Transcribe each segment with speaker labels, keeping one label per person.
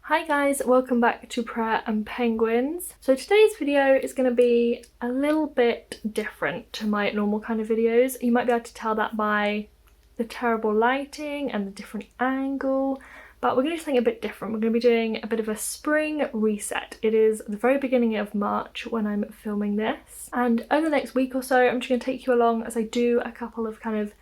Speaker 1: Hi guys, welcome back to Prayer and Penguins. So today's video is going to be a little bit different to my normal kind of videos. You might be able to tell that by the terrible lighting and the different angle, but we're going to do something a bit different. We're going to be doing a bit of a spring reset. It is the very beginning of March when I'm filming this, and over the next week or so I'm just going to take you along as I do a couple of kind of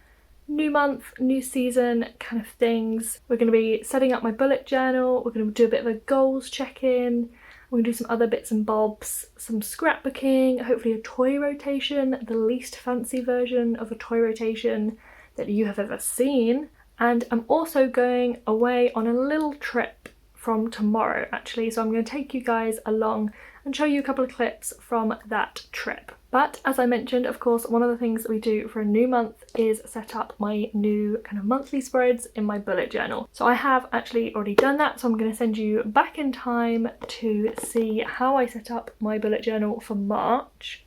Speaker 1: new month, new season kind of things. We're going to be setting up my bullet journal, we're going to do a bit of a goals check-in, we're going to do some other bits and bobs, some scrapbooking, hopefully a toy rotation, the least fancy version of a toy rotation that you have ever seen. And I'm also going away on a little trip from tomorrow actually, so I'm going to take you guys along and show you a couple of clips from that trip. But as I mentioned, of course, one of the things that we do for a new month is set up my new kind of monthly spreads in my bullet journal. So I have actually already done that, so I'm going to send you back in time to see how I set up my bullet journal for March.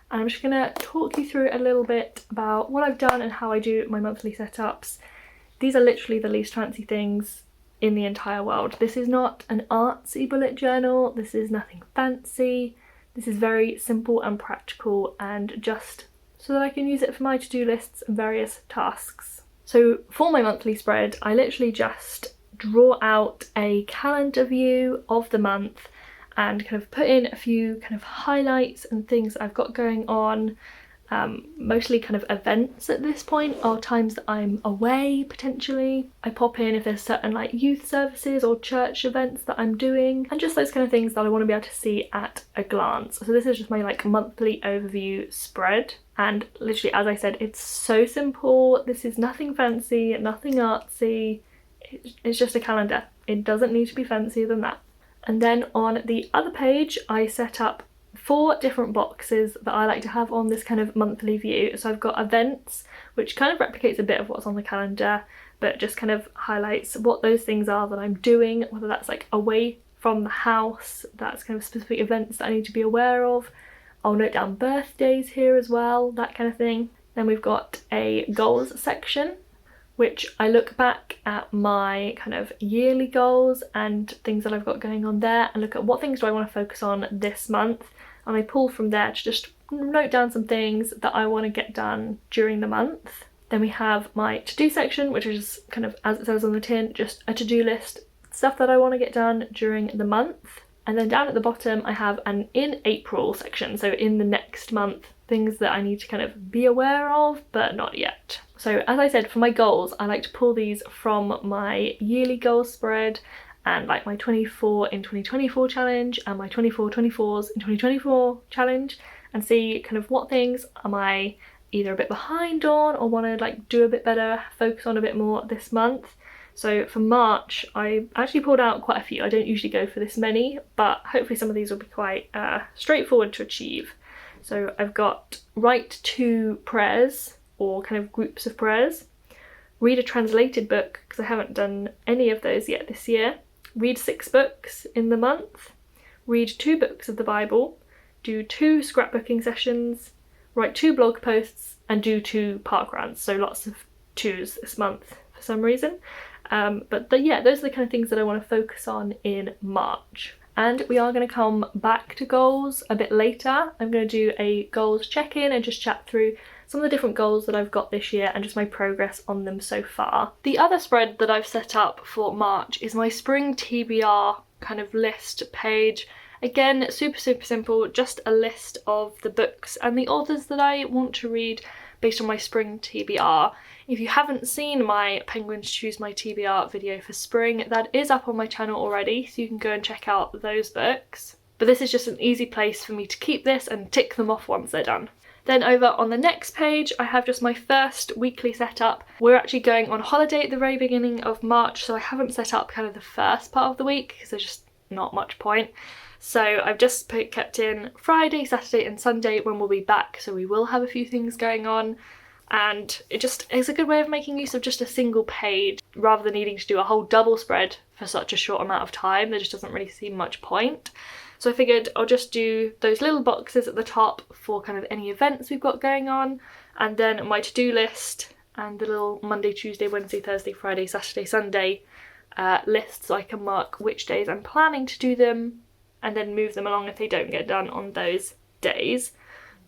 Speaker 1: And I'm just going to talk you through a little bit about what I've done and how I do my monthly setups. These are literally the least fancy things in the entire world. This is not an artsy bullet journal, this is nothing fancy. This is very simple and practical and just so that I can use it for my to-do lists and various tasks. So for my monthly spread, I literally just draw out a calendar view of the month and kind of put in a few kind of highlights and things that I've got going on. Mostly kind of events at this point, or times that I'm away potentially. I pop in if there's certain like youth services or church events that I'm doing, and just those kind of things that I want to be able to see at a glance. So this is just my like monthly overview spread, and literally, as I said, it's so simple. This is nothing fancy, nothing artsy. It's just a calendar. It doesn't need to be fancier than that. And then on the other page I set up 4 different boxes that I like to have on this kind of monthly view. So I've got events, which kind of replicates a bit of what's on the calendar, but just kind of highlights what those things are that I'm doing, whether that's like away from the house, that's kind of specific events that I need to be aware of. I'll note down birthdays here as well, that kind of thing. Then we've got a goals section, which I look back at my kind of yearly goals and things that I've got going on there and look at what things do I want to focus on this month. And I pull from there to just note down some things that I want to get done during the month. Then we have my to-do section, which is kind of, as it says on the tin, just a to-do list, stuff that I want to get done during the month. And then down at the bottom I have an in April section, so in the next month, things that I need to kind of be aware of but not yet. So as I said, for my goals I like to pull these from my yearly goal spread and like my 24 in 2024 challenge and my 24/24s in 2024 challenge, and see kind of what things am I either a bit behind on or want to like do a bit better, focus on a bit more this month. So for March I actually pulled out quite a few. I don't usually go for this many, but hopefully some of these will be quite straightforward to achieve. So I've got write 2 prayers or kind of groups of prayers, read a translated book because I haven't done any of those yet this year, read 6 books in the month, read 2 books of the Bible, do 2 scrapbooking sessions, write 2 blog posts and do 2 parkruns. So lots of 2s this month for some reason. Yeah, those are the kind of things that I want to focus on in March. And we are going to come back to goals a bit later. I'm going to do a goals check-in and just chat through some of the different goals that I've got this year and just my progress on them so far. The other spread that I've set up for March is my spring TBR kind of list page. Again, super simple, just a list of the books and the authors that I want to read based on my spring TBR. If you haven't seen my Penguins Choose My TBR video for spring, that is up on my channel already, so you can go and check out those books. But this is just an easy place for me to keep this and tick them off once they're done. Then over on the next page I have just my first weekly setup. We're actually going on holiday at the very beginning of March, so I haven't set up kind of the first part of the week because there's just not much point. So I've just kept in Friday, Saturday and Sunday when we'll be back, so we will have a few things going on. And it just is a good way of making use of just a single page rather than needing to do a whole double spread for such a short amount of time. There just doesn't really seem much point. So I figured I'll just do those little boxes at the top for kind of any events we've got going on, and then my to-do list and the little Monday, Tuesday, Wednesday, Thursday, Friday, Saturday, Sunday list so I can mark which days I'm planning to do them and then move them along if they don't get done on those days.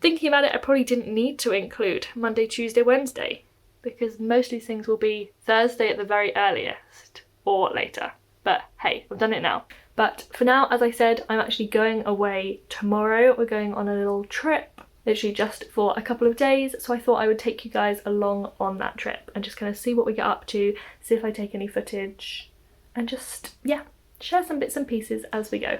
Speaker 1: Thinking about it, I probably didn't need to include Monday, Tuesday, Wednesday, because most of these things will be Thursday at the very earliest or later. But hey, I've done it now. But for now, as I said, I'm actually going away tomorrow. We're going on a little trip, literally just for a couple of days. So I thought I would take you guys along on that trip and just kind of see what we get up to, see if I take any footage, and just, yeah, share some bits and pieces as we go.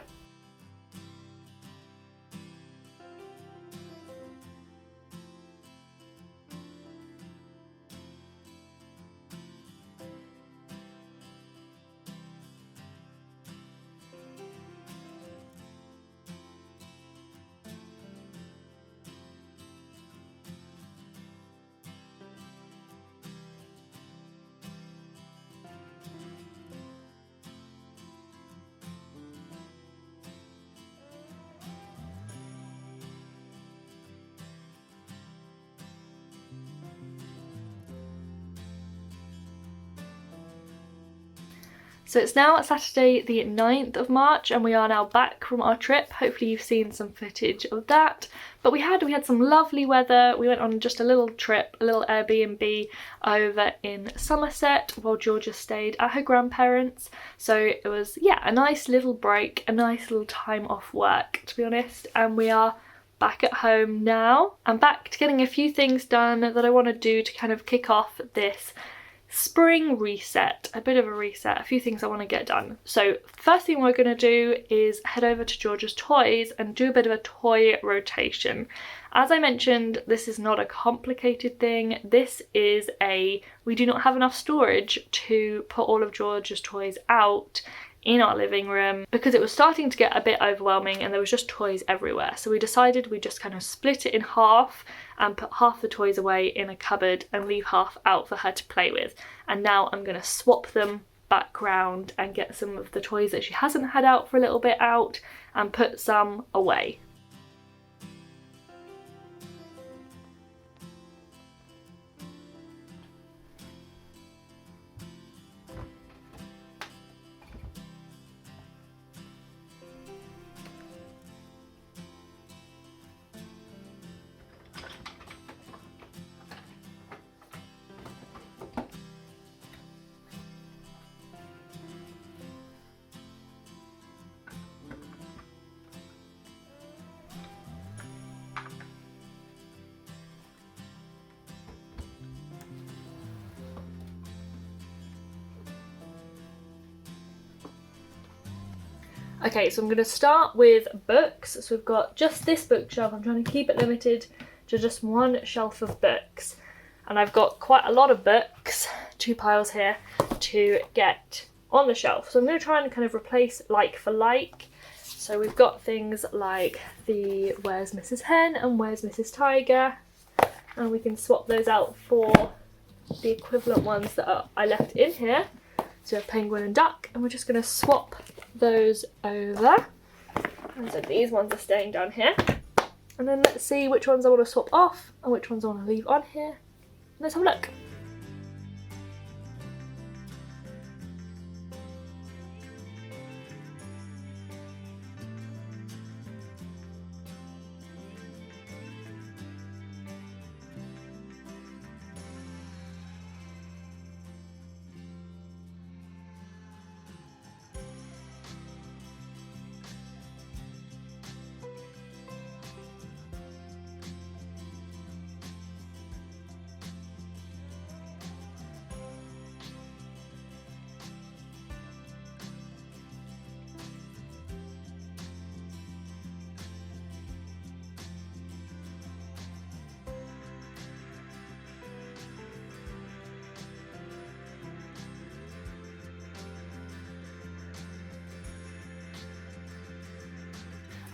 Speaker 1: So it's now Saturday the 9th of March and we are now back from our trip. Hopefully you've seen some footage of that. But we had some lovely weather. We went on just a little trip, a little Airbnb over in Somerset while Georgia stayed at her grandparents'. So it was, yeah, a nice little break, a nice little time off work, to be honest. And we are back at home now. I'm back to getting a few things done that I want to do to kind of kick off this spring reset, a bit of a reset, a few things I want to get done. So first thing we're going to do is head over to Georgia's Toys and do a bit of a toy rotation. As I mentioned, this is not a complicated thing. This is we do not have enough storage to put all of Georgia's toys out in our living room because it was starting to get a bit overwhelming and there was just toys everywhere. So we decided we'd just kind of split it in half and put half the toys away in a cupboard and leave half out for her to play with. And now I'm going to swap them back round and get some of the toys that she hasn't had out for a little bit out and put some away. Okay, so I'm going to start with books. So we've got just this bookshelf. I'm trying to keep it limited to just one shelf of books. And I've got quite a lot of books, 2 piles here, to get on the shelf. So I'm going to try and kind of replace like for like. So we've got things like the Where's Mrs. Hen and Where's Mrs. Tiger. And we can swap those out for the equivalent ones that I left in here. So we have Penguin and Duck, and we're just going to swap those over. And so these ones are staying down here. And then let's see which ones I want to swap off and which ones I want to leave on here. Let's have a look.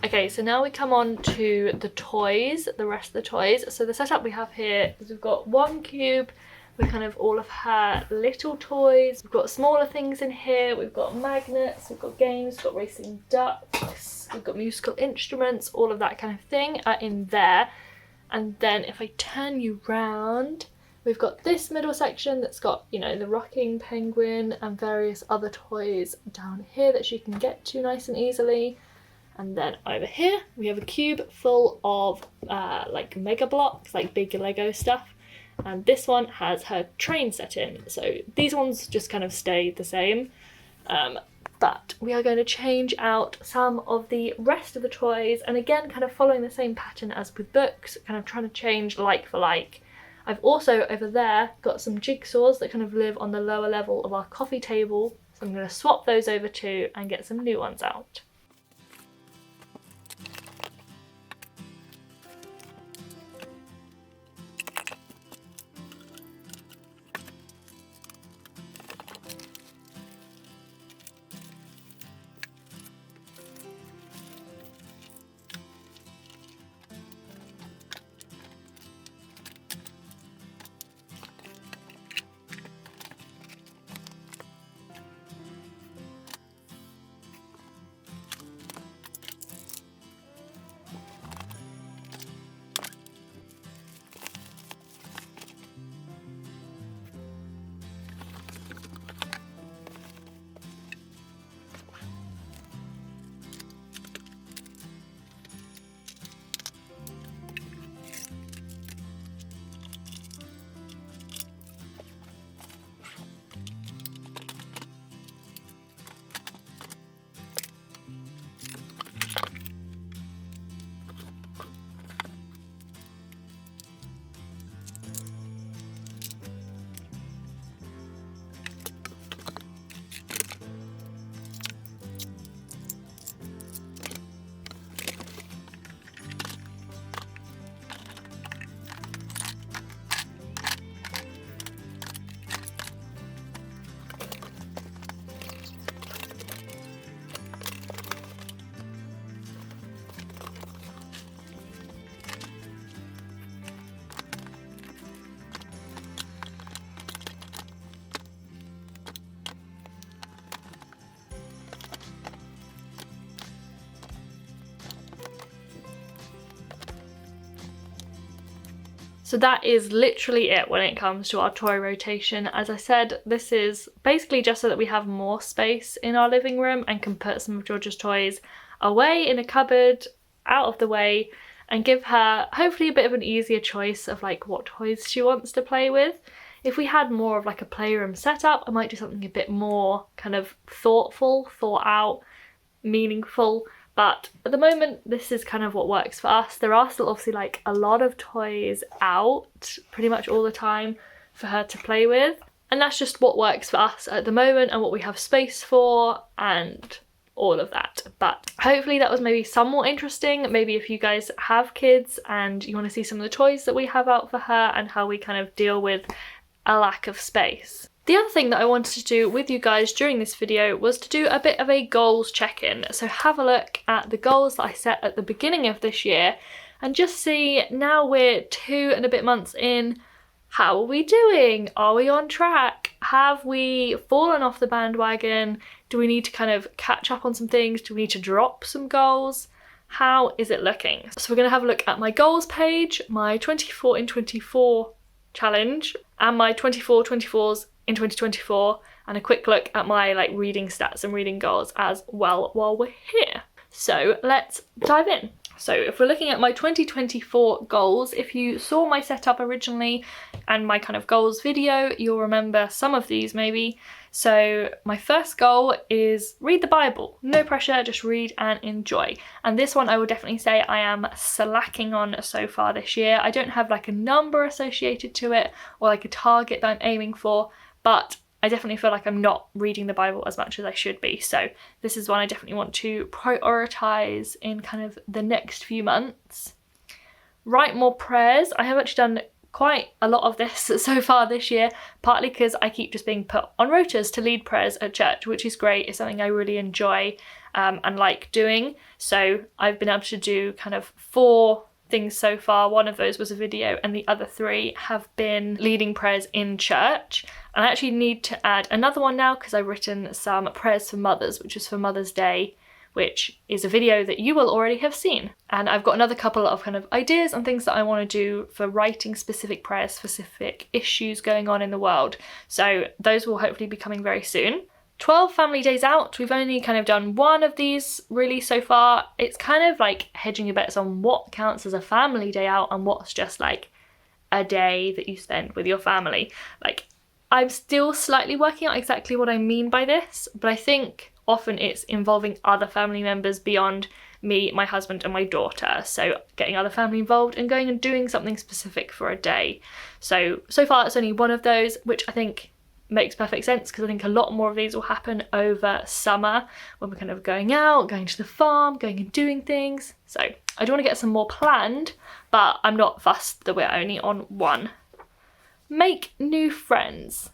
Speaker 1: Okay, so now we come on to the toys, the rest of the toys. So the setup we have here is we've got one cube with kind of all of her little toys. We've got smaller things in here. We've got magnets, we've got games, we've got racing ducks, we've got musical instruments, all of that kind of thing are in there. And then if I turn you round, We've got this middle section that's got, you know, the rocking penguin and various other toys down here that she can get to nice and easily. And then over here we have a cube full of like mega blocks, like big Lego stuff. And this one has her train set in. So these ones just kind of stay the same. But we are going to change out some of the rest of the toys, and again kind of following the same pattern as with books, kind of trying to change like for like. I've also over there got some jigsaws that kind of live on the lower level of our coffee table, so I'm going to swap those over too and get some new ones out. So that is literally it when it comes to our toy rotation. As I said, this is basically just so that we have more space in our living room and can put some of Georgia's toys away in a cupboard, out of the way, and give her hopefully a bit of an easier choice of like what toys she wants to play with. If we had more of like a playroom setup, I might do something a bit more kind of thoughtful, thought out, meaningful. But at the moment, this is kind of what works for us. There are still obviously like a lot of toys out pretty much all the time for her to play with. And that's just what works for us at the moment and what we have space for and all of that. But hopefully that was maybe somewhat interesting. Maybe if you guys have kids and you want to see some of the toys that we have out for her and how we kind of deal with a lack of space. The other thing that I wanted to do with you guys during this video was to do a bit of a goals check-in. So have a look at the goals that I set at the beginning of this year and just see, now we're 2 and a bit months in, how are we doing? Are we on track? Have we fallen off the bandwagon? Do we need to kind of catch up on some things? Do we need to drop some goals? How is it looking? So we're going to have a look at my goals page, my 24 in 24 challenge, and my 24/24s in 2024, and a quick look at my like reading stats and reading goals as well while we're here. So let's dive in. So if we're looking at my 2024 goals, if you saw my setup originally and my kind of goals video, you'll remember some of these maybe. So my first goal is read the Bible. No pressure, just read and enjoy. And this one I would definitely say I am slacking on so far this year. I don't have like a number associated to it or like a target that I'm aiming for, but I definitely feel like I'm not reading the Bible as much as I should be. So this is one I definitely want to prioritise in kind of the next few months. Write more prayers. I have actually done quite a lot of this so far this year, partly because I keep just being put on rotas to lead prayers at church, which is great. It's something I really enjoy and like doing. So I've been able to do kind of 4 things so far. One of those was a video and the other 3 have been leading prayers in church. And I actually need to add another one now because I've written some prayers for mothers, which is for Mother's Day, which is a video that you will already have seen. And I've got another couple of kind of ideas and things that I want to do for writing specific prayers, specific issues going on in the world. So those will hopefully be coming very soon. 12 family days out, we've only kind of done one of these really so far. It's kind of like hedging your bets on what counts as a family day out and what's just like a day that you spend with your family. Like, I'm still slightly working out exactly what I mean by this, but I think often it's involving other family members beyond me, my husband and my daughter. So getting other family involved and going and doing something specific for a day. So far it's only one of those, which I think makes perfect sense, because I think a lot more of these will happen over summer when we're kind of going out, going to the farm, going and doing things. So I do want to get some more planned, but I'm not fussed that we're only on one. Make new friends.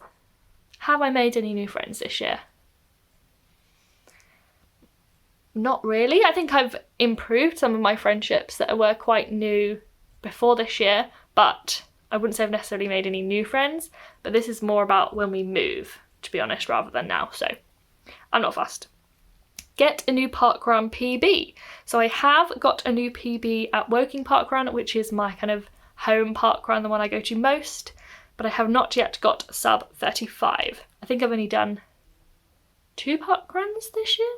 Speaker 1: Have I made any new friends this year? Not really. I think I've improved some of my friendships that were quite new before this year, but I wouldn't say I've necessarily made any new friends, but this is more about when we move, to be honest, rather than now, so I'm not fussed. Get a new parkrun PB. So I have got a new PB at Woking Parkrun, which is my kind of home parkrun, the one I go to most, but I have not yet got sub 35. I think I've only done 2 parkruns this year?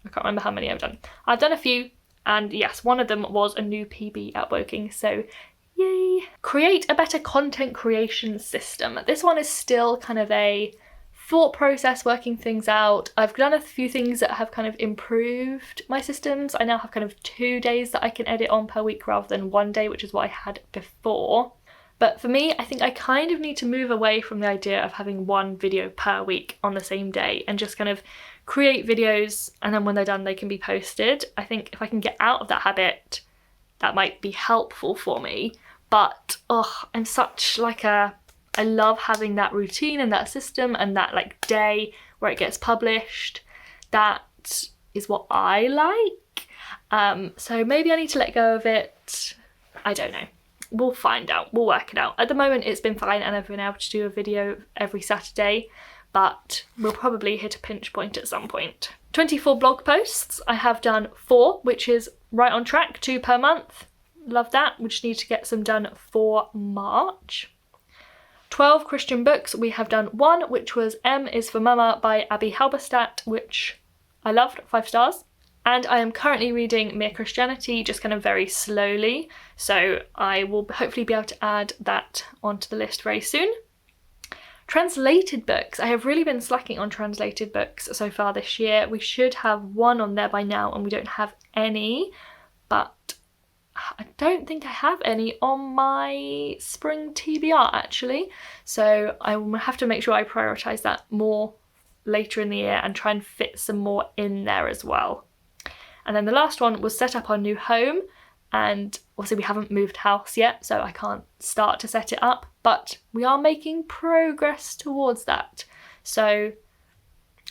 Speaker 1: I can't remember how many I've done. I've done a few, and yes, one of them was a new PB at Woking, so yay. Create a better content creation system. This one is still kind of a thought process, working things out. I've done a few things that have kind of improved my systems. I now have kind of 2 days that I can edit on per week rather than 1 day, which is what I had before. But for me, I think I kind of need to move away from the idea of having 1 video per week on the same day and just kind of create videos, and then when they're done they can be posted. I think if I can get out of that habit, that might be helpful for me. But I'm such like I love having that routine and that system and that like day where it gets published. That is what I like. So maybe I need to let go of it. I don't know. We'll find out. We'll work it out. At the moment it's been fine and I've been able to do a video every Saturday, but we'll probably hit a pinch point at some point. 24 blog posts. I have done 4, which is right on track, 2 per month. Love that. We just need to get some done for March. 12 Christian books. We have done 1, which was M is for Mama by Abby Halberstadt, which I loved, 5 stars. And I am currently reading Mere Christianity, just kind of very slowly. So I will hopefully be able to add that onto the list very soon. Translated books. I have really been slacking on translated books so far this year. We should have 1 on there by now and we don't have any, but I don't think I have any on my spring TBR actually. So I will have to make sure I prioritise that more later in the year and try and fit some more in there as well. And then the last one was set up our new home, and obviously we haven't moved house yet, so I can't start to set it up, but we are making progress towards that. So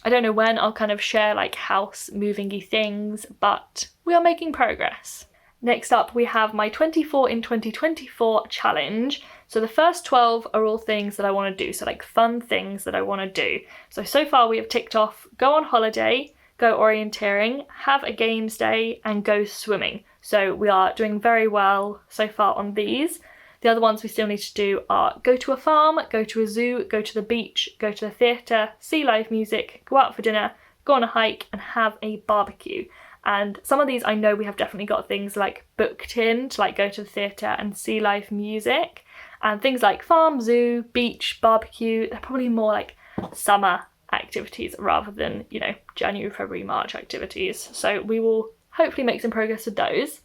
Speaker 1: I don't know when I'll kind of share like house moving-y things, but we are making progress. Next up we have my 24 in 2024 challenge. So the first 12 are all things that I want to do, so like fun things that I want to do. So far we have ticked off go on holiday, go orienteering, have a games day and go swimming. So we are doing very well so far on these. The other ones we still need to do are go to a farm, go to a zoo, go to the beach, go to the theatre, see live music, go out for dinner, go on a hike and have a barbecue. And some of these I know we have definitely got things like booked in to like go to the theatre and see live music. And things like farm, zoo, beach, barbecue, they're probably more like summer activities rather than, you know, January, February, March activities. So we will hopefully make some progress with those.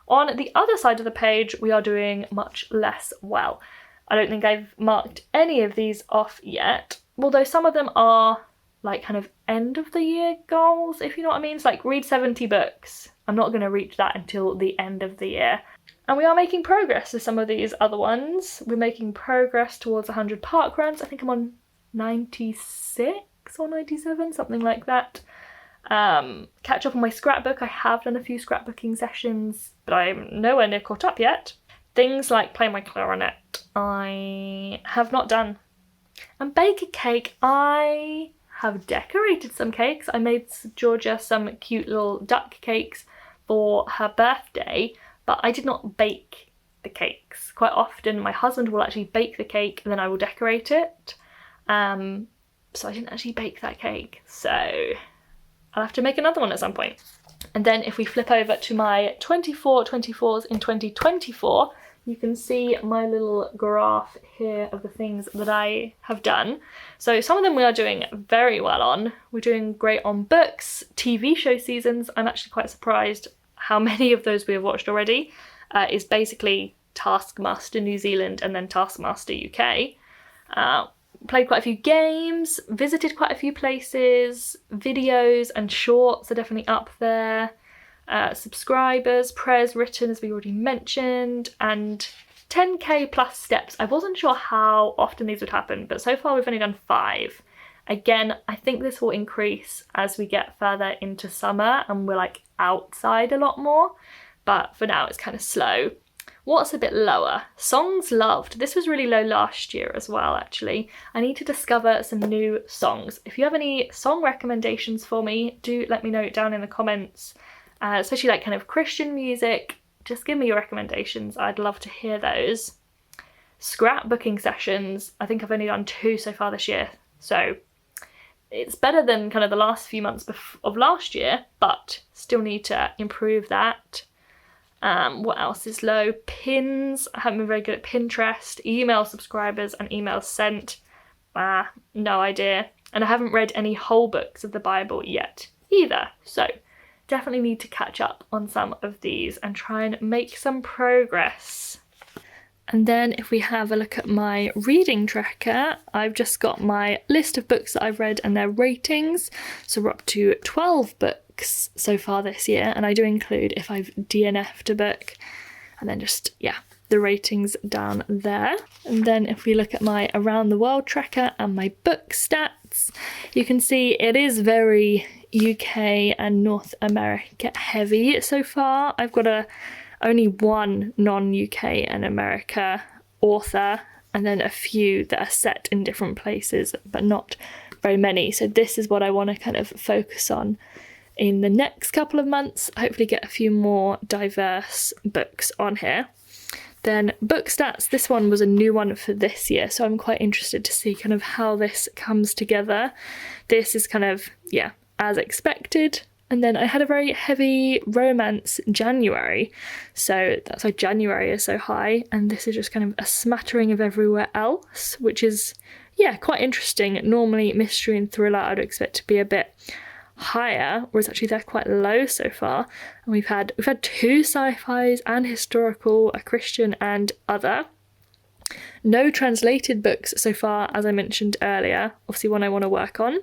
Speaker 1: On the other side of the page, we are doing much less well. I don't think I've marked any of these off yet, although some of them are like kind of end of the year goals, if you know what I mean. It's like read 70 books. I'm not going to reach that until the end of the year. And we are making progress with some of these other ones. We're making progress towards 100 parkruns. I think I'm on 96 or 97, something like that. Catch up on my scrapbook. I have done a few scrapbooking sessions, but I'm nowhere near caught up yet. Things like play my clarinet, I have not done. And bake a cake, I have decorated some cakes. I made Georgia some cute little duck cakes for her birthday, but I did not bake the cakes. Quite often my husband will actually bake the cake and then I will decorate it. So I didn't actually bake that cake, so I'll have to make another one at some point. And then if we flip over to my 24/24s in 2024, you can see my little graph here of the things that I have done. So some of them we are doing very well on. We're doing great on books, TV show seasons. I'm actually quite surprised how many of those we have watched already. Is basically Taskmaster New Zealand and then Taskmaster UK. Played quite a few games, visited quite a few places, videos and shorts are definitely up there. Subscribers, prayers written as we already mentioned, and 10k plus steps. I wasn't sure how often these would happen, but so far we've only done 5. Again, I think this will increase as we get further into summer and we're like outside a lot more, but for now it's kind of slow. What's a bit lower? Songs loved. This was really low last year as well, actually. I need to discover some new songs. If you have any song recommendations for me, do let me know down in the comments. Especially like kind of Christian music. Just give me your recommendations. I'd love to hear those. Scrapbooking sessions. I think I've only done 2 so far this year. So it's better than kind of the last few months of last year, but still need to improve that. What else is low? Pins. I haven't been very good at Pinterest. Email subscribers and emails sent. No idea. And I haven't read any whole books of the Bible yet either. So definitely need to catch up on some of these and try and make some progress. And then if we have a look at my reading tracker, I've just got my list of books that I've read and their ratings. So we're up to 12 books so far this year, and I do include if I've DNF'd a book, and then just, yeah, the ratings down there. And then if we look at my around the world tracker and my book stats, you can see it is very UK and North America heavy so far. I've got only one non-UK and America author, and then a few that are set in different places, but not very many. So this is what I want to kind of focus on in the next couple of months. Hopefully get a few more diverse books on here. Then book stats, this one was a new one for this year, so I'm quite interested to see kind of how this comes together. This is kind of, yeah, as expected. And then I had a very heavy romance January, so that's why January is so high, and this is just kind of a smattering of everywhere else, which is, yeah, quite interesting. Normally mystery and thriller I'd expect to be a bit higher, whereas actually they're quite low so far. And we've had 2 sci-fis and historical, a Christian and other. No translated books so far, as I mentioned earlier, obviously one I want to work on.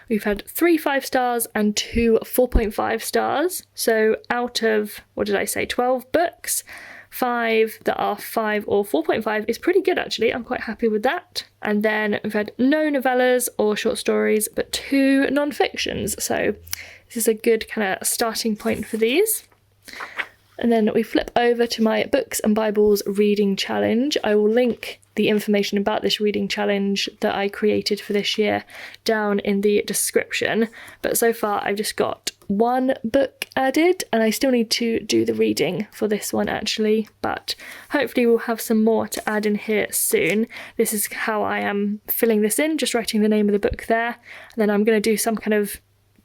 Speaker 1: We've had 3 5 stars and 2 4.5 stars. So out of, 12 books, 5 that are 5 or 4.5 is pretty good actually. I'm quite happy with that. And then we've had no novellas or short stories, but 2 non-fictions. So this is a good kind of starting point for these. And then we flip over to my Books and Bibles reading challenge. I will link the information about this reading challenge that I created for this year down in the description. But so far I've just got 1 book added, and I still need to do the reading for this one actually, but hopefully we'll have some more to add in here soon. This is how I am filling this in, just writing the name of the book there, and then I'm going to do some kind of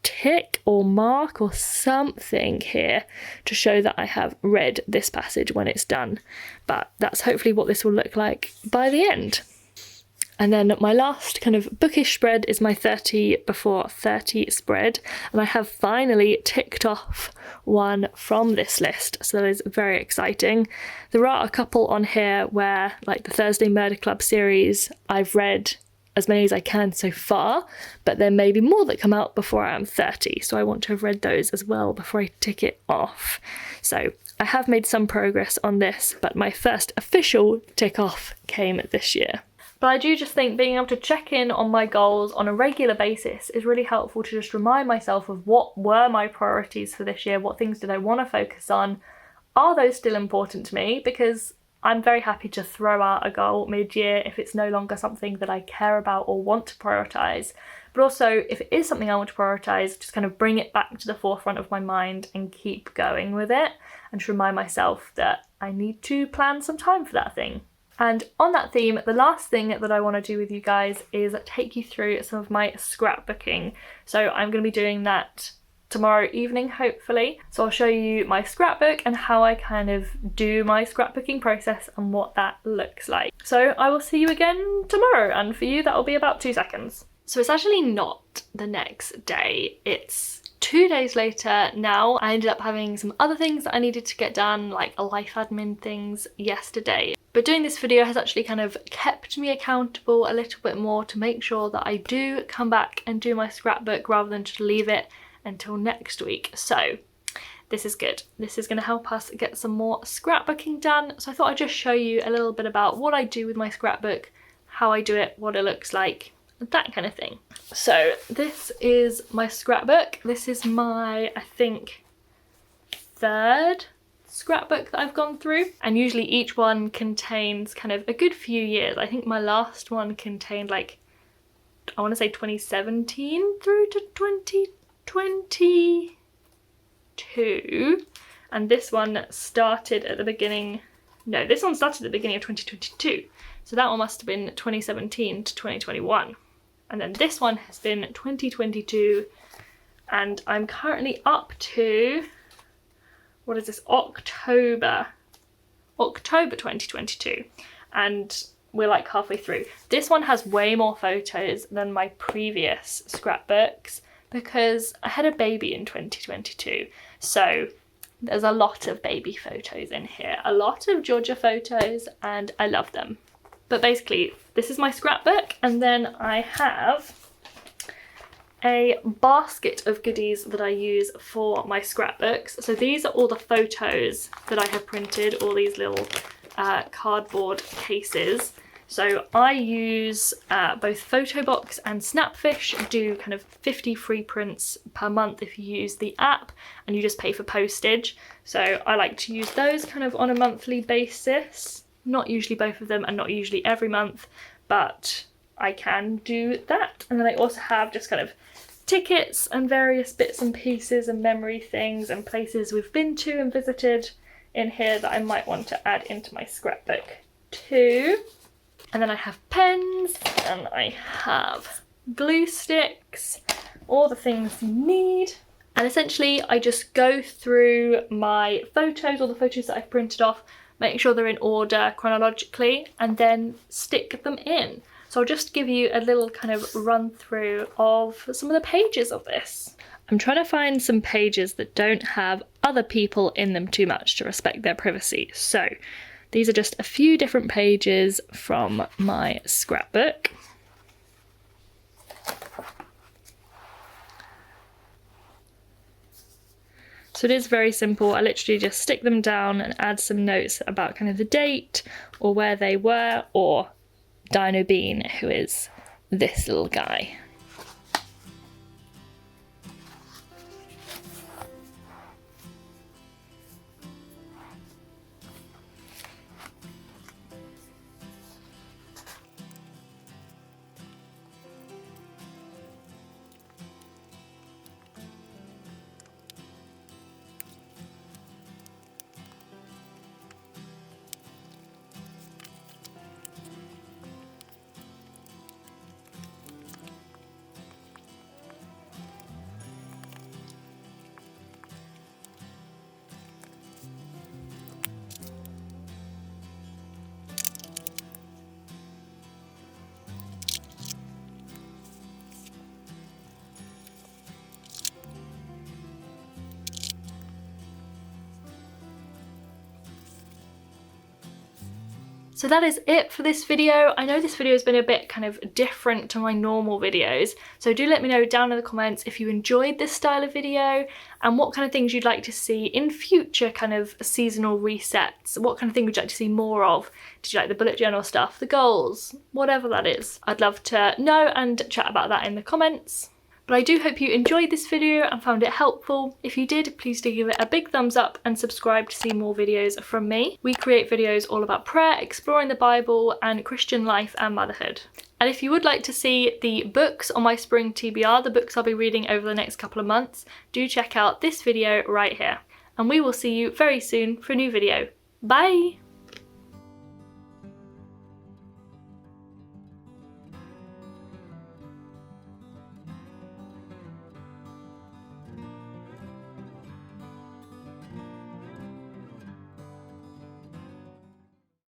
Speaker 1: tick or mark or something here to show that I have read this passage when it's done. But that's hopefully what this will look like by the end. And then my last kind of bookish spread is my 30 before 30 spread, and I have finally ticked off one from this list, so that is very exciting. There are a couple on here where, like the Thursday Murder Club series, I've read as many as I can so far, but there may be more that come out before I am 30, so I want to have read those as well before I tick it off. So I have made some progress on this, but my first official tick off came this year. But I do just think being able to check in on my goals on a regular basis is really helpful to just remind myself of what were my priorities for this year, what things did I want to focus on, are those still important to me, because I'm very happy to throw out a goal mid-year if it's no longer something that I care about or want to prioritise. but also if it is something I want to prioritise, just kind of bring it back to the forefront of my mind and keep going with it, and to remind myself that I need to plan some time for that thing. And on that theme, the last thing that I want to do with you guys is take you through some of my scrapbooking. So I'm going to be doing that tomorrow evening, hopefully. So I'll show you my scrapbook and how I kind of do my scrapbooking process and what that looks like. So I will see you again tomorrow, and for you that'll be about 2 seconds. So it's actually not the next day, it's 2 days later now. I ended up having some other things that I needed to get done, like life admin things, yesterday. But doing this video has actually kind of kept me accountable a little bit more to make sure that I do come back and do my scrapbook rather than just leave it until next week. So this is good. This is going to help us get some more scrapbooking done. So I thought I'd just show you a little bit about what I do with my scrapbook, how I do it, what it looks like, that kind of thing. So this is my scrapbook. This is my, I think, 3rd scrapbook that I've gone through, and usually each one contains kind of a good few years. I think my last one contained, like, I want to say 2017 through to 2022, and this one started at the beginning, no, this one started at the beginning of 2022, so that one must have been 2017 to 2021, and then this one has been 2022, and I'm currently up to, what is this, October 2022, and we're like halfway through. This one has way more photos than my previous scrapbooks because I had a baby in 2022, so there's a lot of baby photos in here, a lot of Georgia photos, and I love them. But basically this is my scrapbook, and then I have a basket of goodies that I use for my scrapbooks. So these are all the photos that I have printed, all these little cardboard cases. So I use both Photobox and Snapfish, do kind of 50 free prints per month if you use the app, and you just pay for postage. So I like to use those kind of on a monthly basis, not usually both of them and not usually every month, but I can do that. And then I also have just kind of tickets and various bits and pieces and memory things and places we've been to and visited in here that I might want to add into my scrapbook too. And then I have pens, and I have glue sticks, all the things you need. And essentially I just go through my photos, all the photos that I've printed off, make sure they're in order chronologically, and then stick them in. So I'll just give you a little kind of run through of some of the pages of this. I'm trying to find some pages that don't have other people in them too much to respect their privacy. So these are just a few different pages from my scrapbook. So it is very simple. I literally just stick them down and add some notes about kind of the date or where they were, or Dino Bean, who is this little guy. So that is it for this video. I know this video has been a bit kind of different to my normal videos, so do let me know down in the comments if you enjoyed this style of video and what kind of things you'd like to see in future kind of seasonal resets. What kind of thing would you like to see more of? Did you like the bullet journal stuff, the goals, whatever that is? I'd love to know and chat about that in the comments. But I do hope you enjoyed this video and found it helpful. If you did, please do give it a big thumbs up and subscribe to see more videos from me. We create videos all about prayer, exploring the Bible, and Christian life and motherhood. And if you would like to see the books on my spring TBR, the books I'll be reading over the next couple of months, do check out this video right here. And we will see you very soon for a new video. Bye!